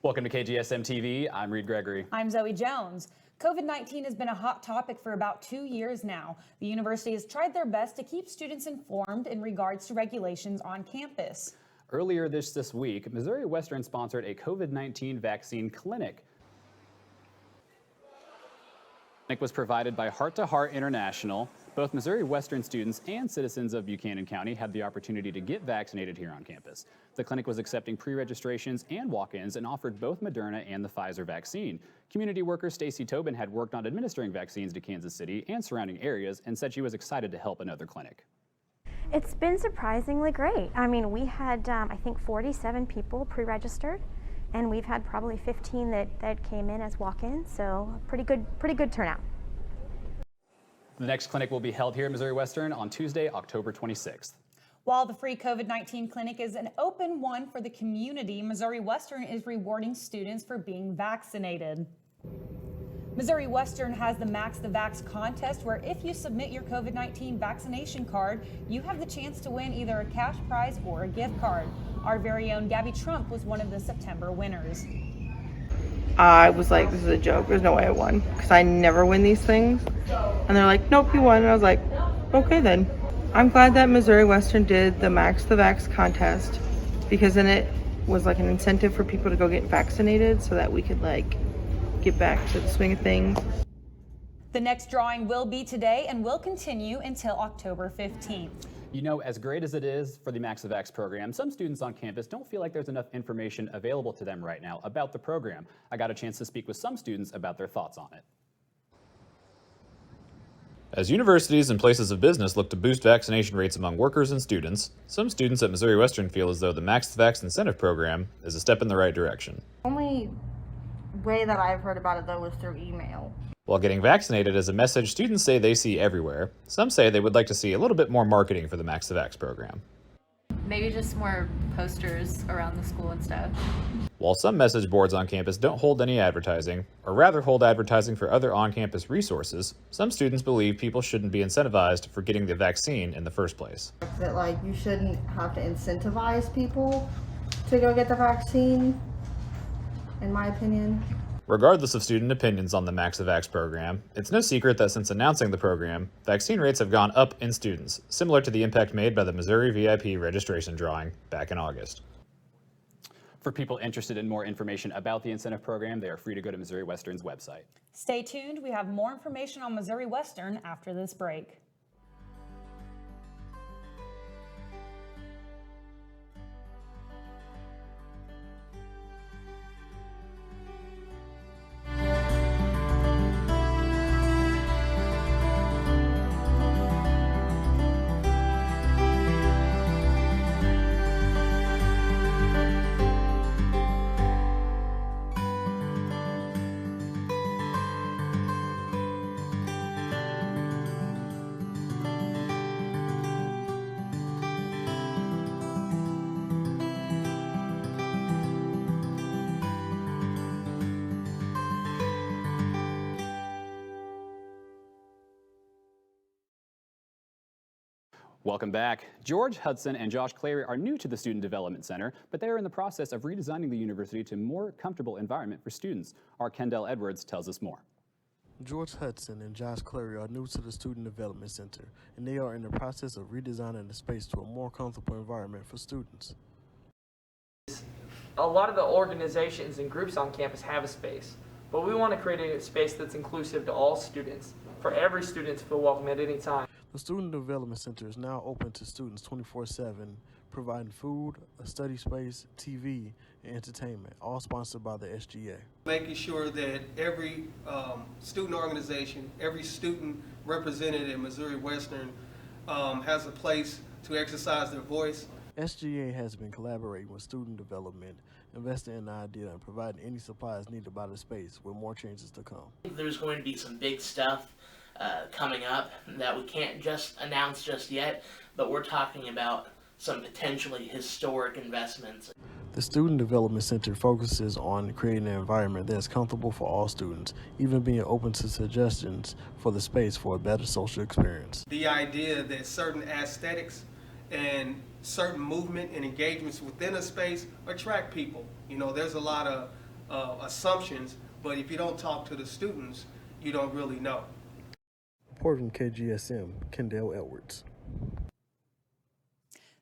Welcome to KGSM-TV. I'm Reed Gregory. I'm Zoe Jones. COVID-19 has been a hot topic for about 2 years now. The university has tried their best to keep students informed in regards to regulations on campus. Earlier this week, Missouri Western sponsored a COVID-19 vaccine clinic. The clinic was provided by Heart to Heart International. Both Missouri Western students and citizens of Buchanan County had the opportunity to get vaccinated here on campus. The clinic was accepting pre-registrations and walk-ins and offered both Moderna and the Pfizer vaccine. Community worker Stacy Tobin had worked on administering vaccines to Kansas City and surrounding areas and said she was excited to help another clinic. It's been surprisingly great. I mean, we had, I think, 47 people pre-registered, and we've had probably 15 that came in as walk-ins, so pretty good turnout. The next clinic will be held here at Missouri Western on Tuesday, October 26th. While the free COVID-19 clinic is an open one for the community, Missouri Western is rewarding students for being vaccinated. Missouri Western has the Max the Vax contest, where if you submit your COVID-19 vaccination card, you have the chance to win either a cash prize or a gift card. Our very own Gabby Trump was one of the September winners. I was like, this is a joke. There's no way I won, because I never win these things. And they're like, nope, you won. And I was like, okay then. I'm glad that Missouri Western did the Max the Vax contest, because then it was like an incentive for people to go get vaccinated so that we could like get back to the swing of things. The next drawing will be today and will continue until October 15th. You know, as great as it is for the Max the Vax program, some students on campus don't feel like there's enough information available to them right now about the program. I got a chance to speak with some students about their thoughts on it. As universities and places of business look to boost vaccination rates among workers and students, some students at Missouri Western feel as though the Max the Vax incentive program is a step in the right direction. The only way that I've heard about it, though, was through email. While getting vaccinated is a message students say they see everywhere, some say they would like to see a little bit more marketing for the Max the Vax program. Maybe just more posters around the school and stuff. While some message boards on campus don't hold any advertising, or rather hold advertising for other on-campus resources, some students believe people shouldn't be incentivized for getting the vaccine in the first place. That like you shouldn't have to incentivize people to go get the vaccine, in my opinion. Regardless of student opinions on the Max the Vax program, it's no secret that since announcing the program, vaccine rates have gone up in students, similar to the impact made by the Missouri VIP registration drawing back in August. For people interested in more information about the incentive program, they are free to go to Missouri Western's website. Stay tuned. We have more information on Missouri Western after this break. Welcome back. George Hudson and Josh Clary are new to the Student Development Center, but they are in the process of redesigning the university to a more comfortable environment for students. Our Kendall Edwards tells us more. George Hudson and Josh Clary are new to the Student Development Center, and they are in the process of redesigning the space to a more comfortable environment for students. A lot of the organizations and groups on campus have a space, but we want to create a space that's inclusive to all students, for every student to feel welcome at any time. The Student Development Center is now open to students 24/7, providing food, a study space, TV, and entertainment, all sponsored by the SGA. Making sure that every student organization, every student represented at Missouri Western has a place to exercise their voice. SGA has been collaborating with student development, investing in the idea, and providing any supplies needed by the space, with more changes to come. There's going to be some big stuff coming up that we can't just announce just yet, but we're talking about some potentially historic investments. The Student Development Center focuses on creating an environment that is comfortable for all students, even being open to suggestions for the space for a better social experience. The idea that certain aesthetics and certain movement and engagements within a space attract people. You know, there's a lot of assumptions, but if you don't talk to the students, you don't really know. Report from KGSM, Kendall Edwards.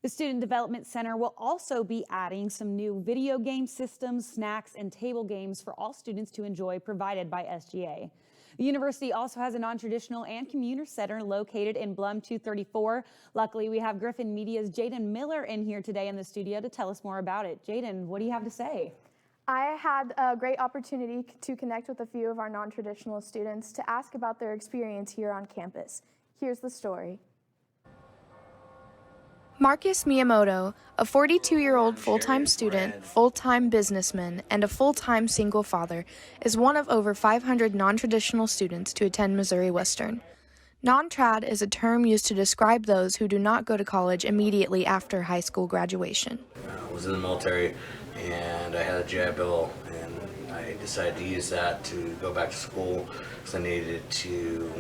The Student Development Center will also be adding some new video game systems, snacks, and table games for all students to enjoy, provided by SGA. The university also has a non-traditional and commuter center located in Blum 234. Luckily, we have Griffin Media's Jaden Miller in here today in the studio to tell us more about it. Jaden, what do you have to say? I had a great opportunity to connect with a few of our non-traditional students to ask about their experience here on campus. Here's the story. Marcus Miyamoto, a 42-year-old full-time student, full-time businessman, and a full-time single father, is one of over 500 non-traditional students to attend Missouri Western. Non-trad is a term used to describe those who do not go to college immediately after high school graduation. I was in the military and I had a GI Bill, and I decided to use that to go back to school because I needed to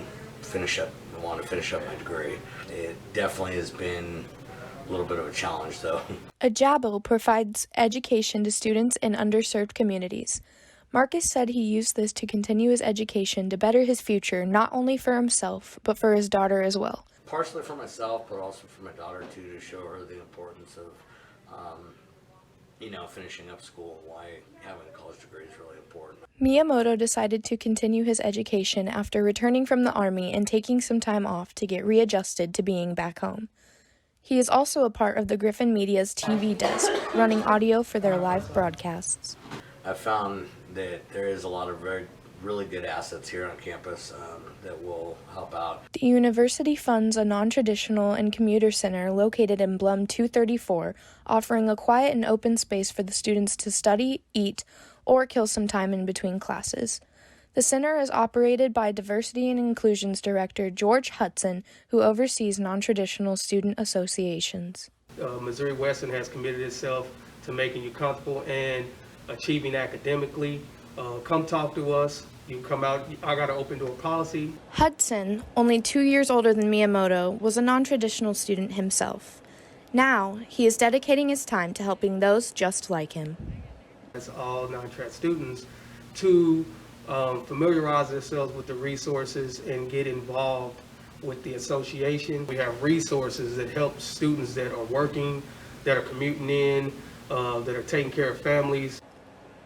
finish up. I wanted to finish up my degree. It definitely has been a little bit of a challenge, though. A JABO provides education to students in underserved communities. Marcus said he used this to continue his education to better his future, not only for himself, but for his daughter as well. Partially for myself, but also for my daughter, too, to show her the importance of, finishing up school and why having a college degree is really important. Miyamoto decided to continue his education after returning from the Army and taking some time off to get readjusted to being back home. He is also a part of the Griffin Media's TV desk, running audio for their live broadcasts. I found that there is a lot of really good assets here on campus that will help out. The university funds a non-traditional and commuter center located in Blum 234, offering a quiet and open space for the students to study, eat, or kill some time in between classes. The center is operated by Diversity and Inclusions Director George Hudson, who oversees non-traditional student associations. Missouri Western has committed itself to making you comfortable and achieving academically. Come talk to us. You come out. I got an open door policy. Hudson, only 2 years older than Miyamoto, was a non-traditional student himself. Now, he is dedicating his time to helping those just like him. As all non-trad students to familiarize themselves with the resources and get involved with the association. We have resources that help students that are working, that are commuting in, that are taking care of families.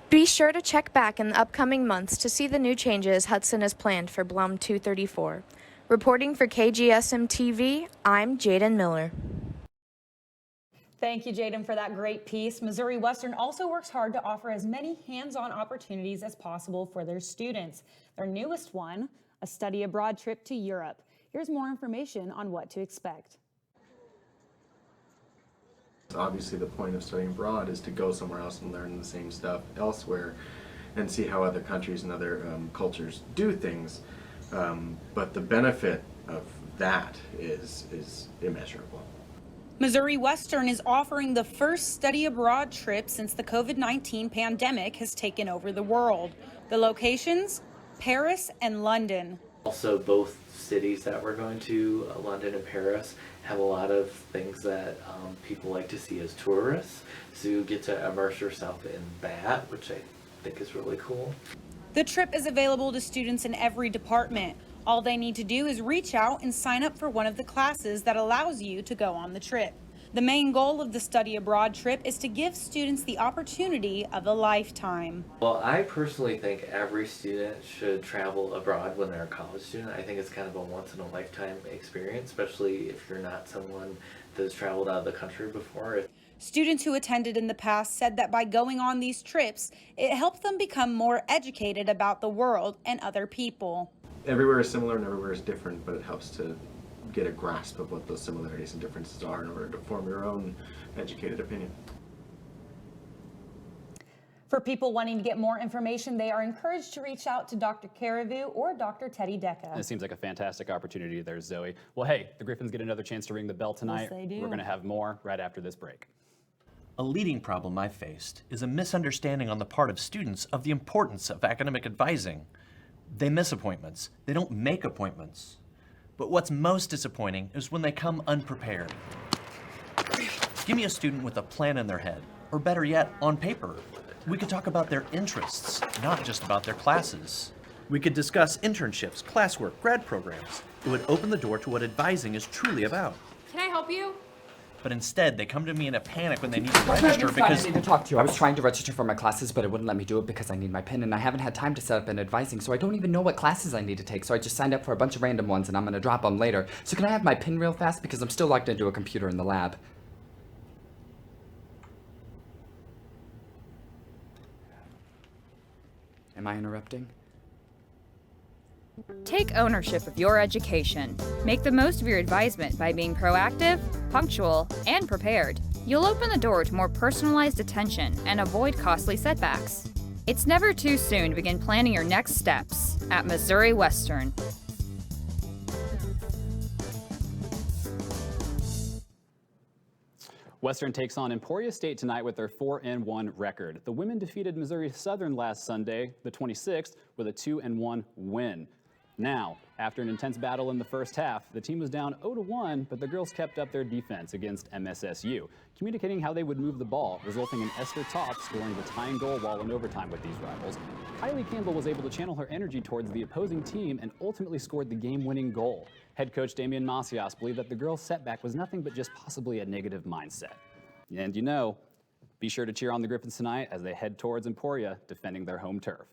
Be sure to check back in the upcoming months to see the new changes Hudson has planned for Blum 234. Reporting for KGSM-TV, I'm Jaden Miller. Thank you, Jaden, for that great piece. Missouri Western also works hard to offer as many hands-on opportunities as possible for their students. Their newest one, a study abroad trip to Europe. Here's more information on what to expect. Obviously, the point of studying abroad is to go somewhere else and learn the same stuff elsewhere and see how other countries and other cultures do things. But the benefit of that is immeasurable. Missouri Western is offering the first study abroad trip since the COVID-19 pandemic has taken over the world. The locations, Paris and London. Also, both cities that we're going to, London and Paris, have a lot of things that people like to see as tourists. So you get to immerse yourself in that, which I think is really cool. The trip is available to students in every department. All they need to do is reach out and sign up for one of the classes that allows you to go on the trip. The main goal of the study abroad trip is to give students the opportunity of a lifetime. Well, I personally think every student should travel abroad when they're a college student. I think it's kind of a once-in-a-lifetime experience, especially if you're not someone that's traveled out of the country before. Students who attended in the past said that by going on these trips, it helped them become more educated about the world and other people. Everywhere is similar and everywhere is different, but it helps to get a grasp of what those similarities and differences are in order to form your own educated opinion. For people wanting to get more information, they are encouraged to reach out to Dr. Caravu or Dr. Teddy Decca. It seems like a fantastic opportunity there, Zoe. Well, hey, the Griffins get another chance to ring the bell tonight. Yes, they do. We're going to have more right after this break. A leading problem I've faced is a misunderstanding on the part of students of the importance of academic advising. They miss appointments. They don't make appointments. But what's most disappointing is when they come unprepared. Give me a student with a plan in their head, or better yet, on paper. We could talk about their interests, not just about their classes. We could discuss internships, classwork, grad programs. It would open the door to what advising is truly about. Can I help you? But instead, they come to me in a panic when they need to register because... I need to talk to you. I was trying to register for my classes, but it wouldn't let me do it because I need my PIN, and I haven't had time to set up an advising, so I don't even know what classes I need to take, so I just signed up for a bunch of random ones, and I'm going to drop them later. So can I have my PIN real fast, because I'm still logged into a computer in the lab? Am I interrupting? Take ownership of your education. Make the most of your advisement by being proactive, punctual, and prepared. You'll open the door to more personalized attention and avoid costly setbacks. It's never too soon to begin planning your next steps at Missouri Western. Western takes on Emporia State tonight with their 4-1 record. The women defeated Missouri Southern last Sunday, the 26th, with a 2-1 win. Now, after an intense battle in the first half, the team was down 0-1, but the girls kept up their defense against MSSU, communicating how they would move the ball, resulting in Esther Topp scoring the tying goal while in overtime with these rivals. Kylie Campbell was able to channel her energy towards the opposing team and ultimately scored the game-winning goal. Head coach Damian Macias believed that the girls' setback was nothing but just possibly a negative mindset. And you know, be sure to cheer on the Griffins tonight as they head towards Emporia, defending their home turf.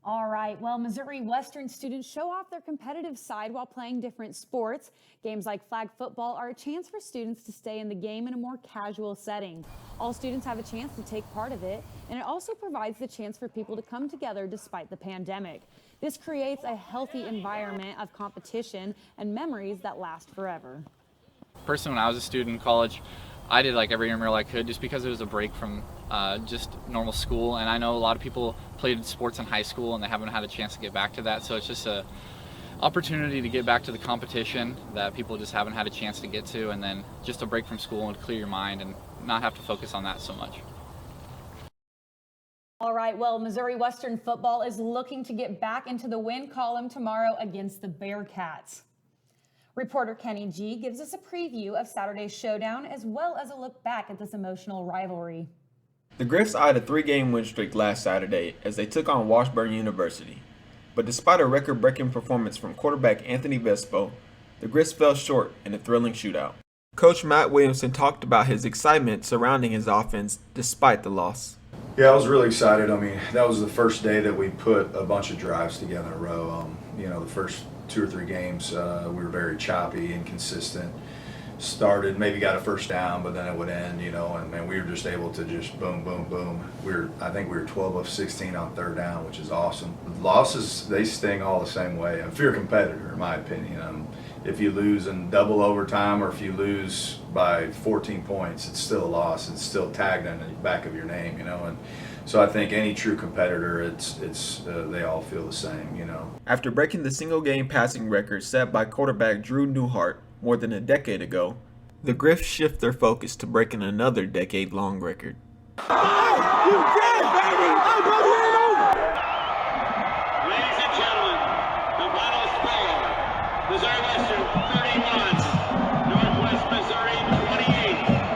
All right, well, Missouri Western students show off their competitive side while playing different sports. Games like flag football are a chance for students to stay in the game in a more casual setting. All students have a chance to take part of it, and it also provides the chance for people to come together despite the pandemic. This creates a healthy environment of competition and memories that last forever. Personally, when I was a student in college, I did like every intramural I could just because it was a break from just normal school, and I know a lot of people played sports in high school and they haven't had a chance to get back to that, so it's just a opportunity to get back to the competition that people just haven't had a chance to get to, and then just a break from school and clear your mind and not have to focus on that so much. All right, well, Missouri Western football is looking to get back into the win column tomorrow against the Bearcats. Reporter Kenny G gives us a preview of Saturday's showdown as well as a look back at this emotional rivalry. The Griffs eyed a 3-game win streak last Saturday as they took on Washburn University. But despite a record-breaking performance from quarterback Anthony Vespo, the Griffs fell short in a thrilling shootout. Coach Matt Williamson talked about his excitement surrounding his offense despite the loss. Yeah, I was really excited. I mean, that was the first day that we put a bunch of drives together in a row. The first 2 or 3 games, we were very choppy, inconsistent. Started, maybe got a first down, but then it would end, and we were just able to just boom, boom, boom. I think we were 12 of 16 on 3rd down, which is awesome. Losses, they sting all the same way. If you're a competitor, in my opinion, if you lose in double overtime or if you lose by 14 points, it's still a loss. It's still tagged on the back of your name, and so I think any true competitor, they all feel the same, After breaking the single-game passing record set by quarterback Drew Newhart more than a decade ago, the Griffs shift their focus to breaking another decade-long record. Ladies and gentlemen, the final score, Missouri Western 31, Northwest Missouri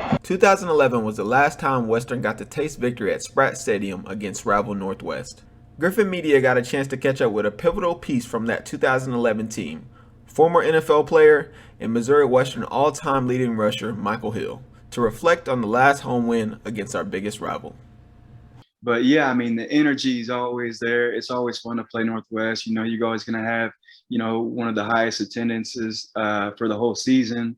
28. 2011 was the last time Western got to taste victory at Spratt Stadium against rival Northwest. Griffin Media got a chance to catch up with a pivotal piece from that 2011 team, former NFL player and Missouri Western all-time leading rusher Michael Hill, to reflect on the last home win against our biggest rival. But yeah, I mean, the energy is always there. It's always fun to play Northwest. You're always going to have, one of the highest attendances for the whole season,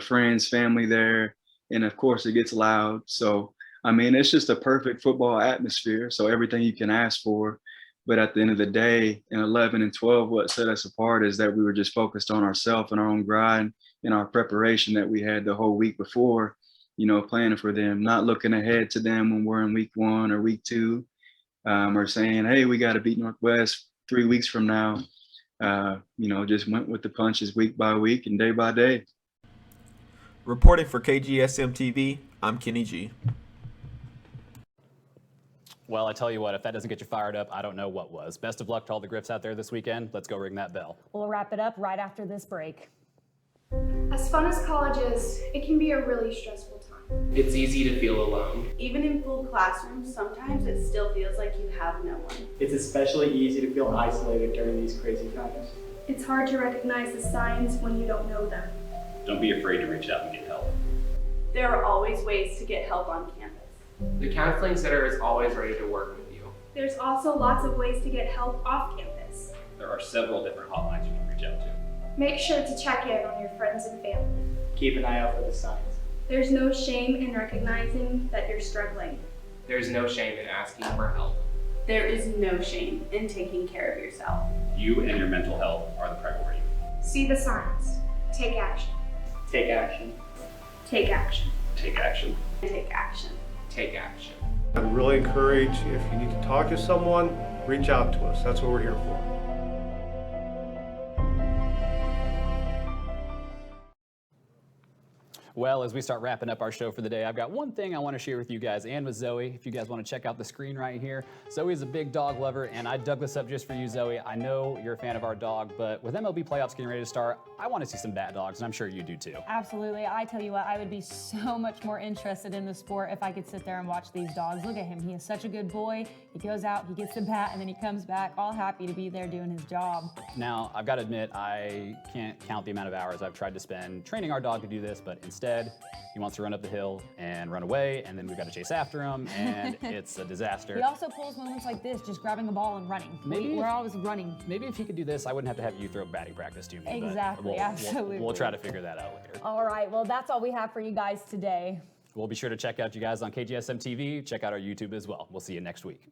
friends, family there. And of course it gets loud. So, I mean, it's just a perfect football atmosphere. So everything you can ask for. But at the end of the day, in 11 and 12, what set us apart is that we were just focused on ourselves and our own grind and our preparation that we had the whole week before, planning for them, not looking ahead to them when we're in week 1 or week 2, or saying, hey, we got to beat Northwest 3 weeks from now. Just went with the punches week by week and day by day. Reporting for KGSM-TV, I'm Kenny G. Well, I tell you what, if that doesn't get you fired up, I don't know what was. Best of luck to all the Griffs out there this weekend. Let's go ring that bell. We'll wrap it up right after this break. As fun as college is, it can be a really stressful time. It's easy to feel alone. Even in full classrooms, sometimes it still feels like you have no one. It's especially easy to feel isolated during these crazy times. It's hard to recognize the signs when you don't know them. Don't be afraid to reach out and get help. There are always ways to get help on campus. The Counseling Center is always ready to work with you. There's also lots of ways to get help off campus. There are several different hotlines you can reach out to. Make sure to check in on your friends and family. Keep an eye out for the signs. There's no shame in recognizing that you're struggling. There's no shame in asking for help. There is no shame in taking care of yourself. You and your mental health are the priority. See the signs. Take action. Take action. Take action. Take action. Take action. Take action. I'd really encourage, if you need to talk to someone, reach out to us. That's what we're here for. Well, as we start wrapping up our show for the day, I've got one thing I want to share with you guys and with Zoe. If you guys want to check out the screen right here, Zoe's a big dog lover, and I dug this up just for you, Zoe. I know you're a fan of our dog, but with MLB playoffs getting ready to start, I want to see some bat dogs, and I'm sure you do too. Absolutely. I tell you what, I would be so much more interested in the sport if I could sit there and watch these dogs. Look at him. He is such a good boy. He goes out, he gets the bat, and then he comes back all happy to be there doing his job. Now, I've got to admit, I can't count the amount of hours I've tried to spend training our dog to do this, but instead, he wants to run up the hill and run away, and then we've got to chase after him, and it's a disaster. He also pulls moments like this, just grabbing the ball and running. We're always running. Maybe if he could do this, I wouldn't have to have you throw batting practice to me. Exactly, absolutely. We'll try to figure that out later. All right, well, that's all we have for you guys today. We'll be sure to check out you guys on KGSM-TV. Check out our YouTube as well. We'll see you next week.